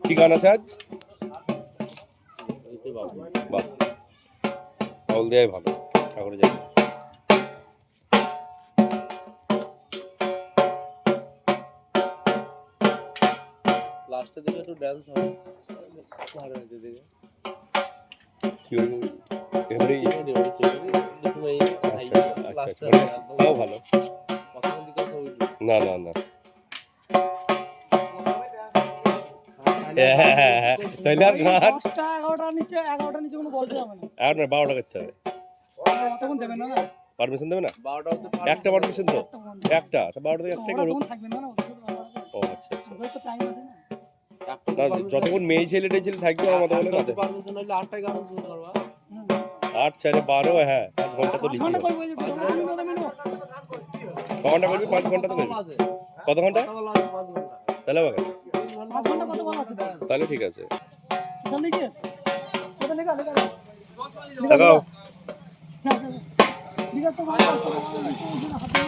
কি গান আছে আজ? বাহ, বাউল দেওয়াই ভালো, ঠাকুরে যাই। লাস্টের দিকে একটু ড্যান্স হবে, ভালো হয়েছে দেখে। কি হইব এবারে? আচ্ছা আচ্ছা, তাও ভালো। না না না, তাইলে আর গান 10টা 11টার নিচে কোনো বলতে হবে না। আর না 12টা করতে হবে। তখন দেবেন না, পারমিশন দেবে না? 12টা একটা পারমিশন তো, একটা 12টা থেকে একটাই করুক। তখন থাকবেন না, ও আচ্ছা আচ্ছা, ওদের তো টাইম আছে না। না যতক্ষণ মেয়ে ছেলে থাকবে আমার মতো বলে না। পারমিশন হইলে 8টায় গান শুরু করবা। 8 4 12, হ্যাঁ 5 ঘন্টা তো লিখি। ঘন্টা করবো যে মিনিট ক ঘন্টা করবি? 5 ঘন্টা তো করবি। কত ঘন্টা? 5 ঘন্টা। তাহলে হবে, 5 ঘন্টা কত বলা আছে? তাহলে ঠিক আছে। জলদি কি আছে? ওটা লেখা লাগাও। যা যা লিখা তো ভালো আছে, হাতে